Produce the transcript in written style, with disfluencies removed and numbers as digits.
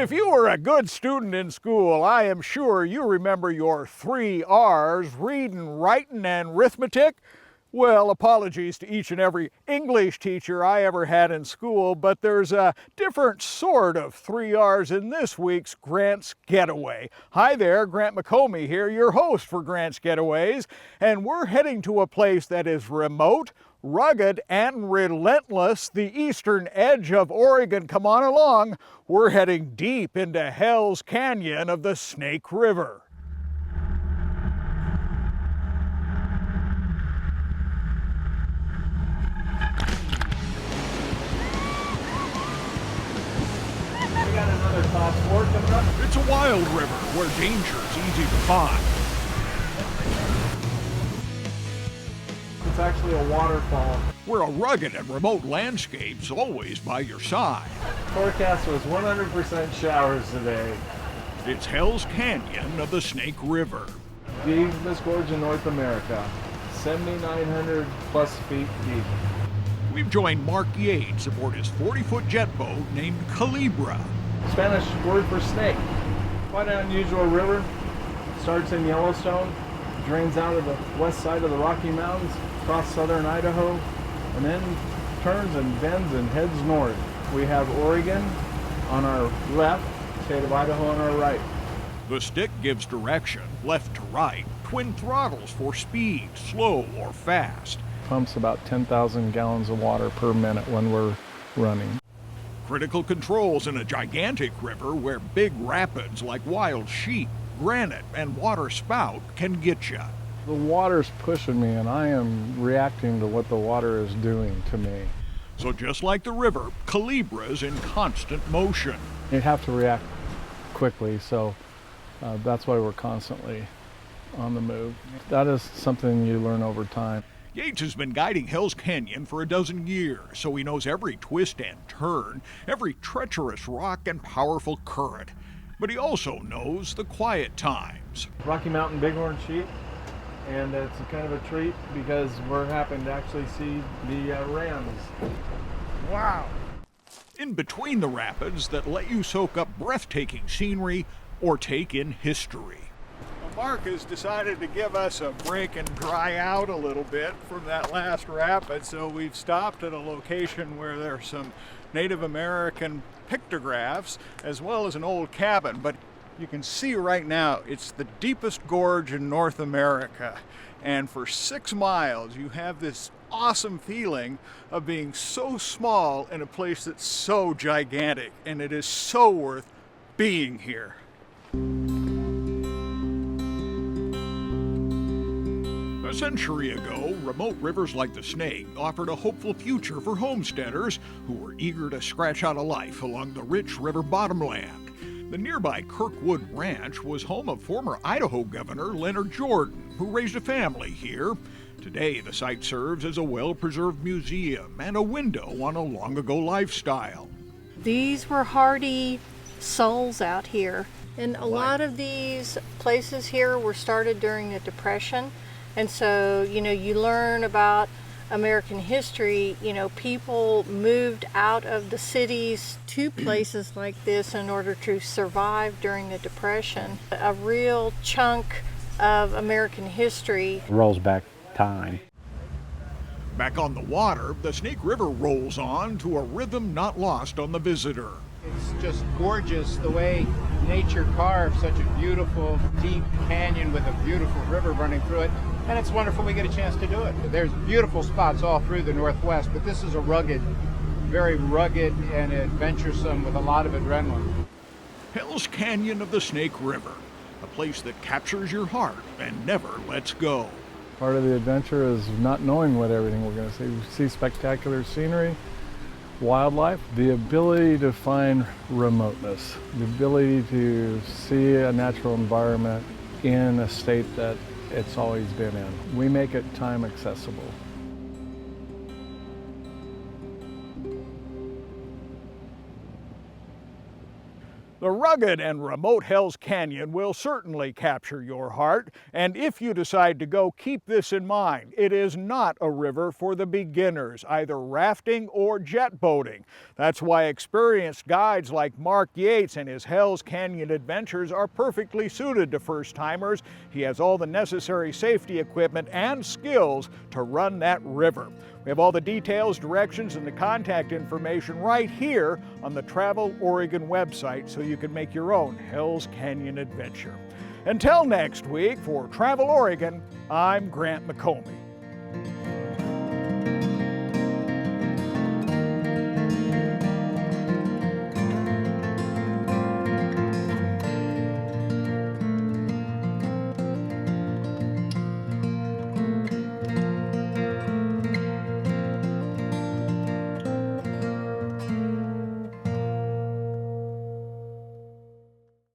If you were a good student in school, I am sure you remember your 3 R's, reading, writing, and arithmetic. Well, apologies to each and every English teacher I ever had in school, but there's a different sort of 3 R's in this week's Grant's Getaway. Hi there, Grant McComey here, your host for Grant's Getaways, and we're heading to a place that is remote, rugged, and relentless, the eastern edge of Oregon. Come on along. We're heading deep into Hell's Canyon of the Snake River. We got another class 4 coming up. It's a wild river where danger's easy to find. It's actually a waterfall. Where a rugged and remote landscape's always by your side. Forecast was 100% showers today. It's Hell's Canyon of the Snake River. Deepest gorge in North America. 7,900 plus feet deep. We've joined Mark Yates aboard his 40-foot jet boat named Calibra. Spanish word for snake. Quite an unusual river. Starts in Yellowstone, drains out of the west side of the Rocky Mountains, across southern Idaho, and then turns and bends and heads north. We have Oregon on our left, state of Idaho on our right. The stick gives direction, left to right, twin throttles for speed, slow or fast. Pumps about 10,000 gallons of water per minute when we're running. Critical controls in a gigantic river where big rapids like wild sheep, granite, and water spout can get you. The water's pushing me and I am reacting to what the water is doing to me. So just like the river, Calibra's in constant motion. You have to react quickly, so that's why we're constantly on the move. That is something you learn over time. Yates has been guiding Hell's Canyon for a dozen years, so he knows every twist and turn, every treacherous rock and powerful current. But he also knows the quiet times. Rocky Mountain bighorn sheep, and it's kind of a treat because we're happening to actually see the rams. Wow! In between the rapids that let you soak up breathtaking scenery or take in history. Mark has decided to give us a break and dry out a little bit from that last rapid, so we've stopped at a location where there's some Native American pictographs as well as an old cabin. But you can see right now it's the deepest gorge in North America, and for 6 miles you have this awesome feeling of being so small in a place that's so gigantic, and it is so worth being here. A century ago, remote rivers like the Snake offered a hopeful future for homesteaders who were eager to scratch out a life along the rich river bottomland. The nearby Kirkwood Ranch was home of former Idaho Governor Leonard Jordan, who raised a family here. Today, the site serves as a well-preserved museum and a window on a long-ago lifestyle. These were hardy souls out here, and a lot of these places here were started during the Depression. And so, you learn about American history. People moved out of the cities to places like this in order to survive during the Depression. A real chunk of American history. Rolls back time. Back on the water, the Snake River rolls on to a rhythm not lost on the visitor. It's just gorgeous the way nature carved such a beautiful, deep canyon with a beautiful river running through it. And it's wonderful we get a chance to do it. There's beautiful spots all through the Northwest, but this is a rugged, very rugged and adventuresome with a lot of adrenaline. Hell's Canyon of the Snake River, a place that captures your heart and never lets go. Part of the adventure is not knowing what everything we're going to see. We see spectacular scenery, wildlife, the ability to find remoteness, the ability to see a natural environment in a state that it's always been in. We make it time accessible. The rugged and remote Hell's Canyon will certainly capture your heart, and if you decide to go, keep this in mind. It is not a river for the beginners, either rafting or jet boating. That's why experienced guides like Mark Yates and his Hell's Canyon adventures are perfectly suited to first-timers. He has all the necessary safety equipment and skills to run that river. We have all the details, directions, and the contact information right here on the Travel Oregon website so you can make your own Hell's Canyon adventure. Until next week, for Travel Oregon, I'm Grant McComey.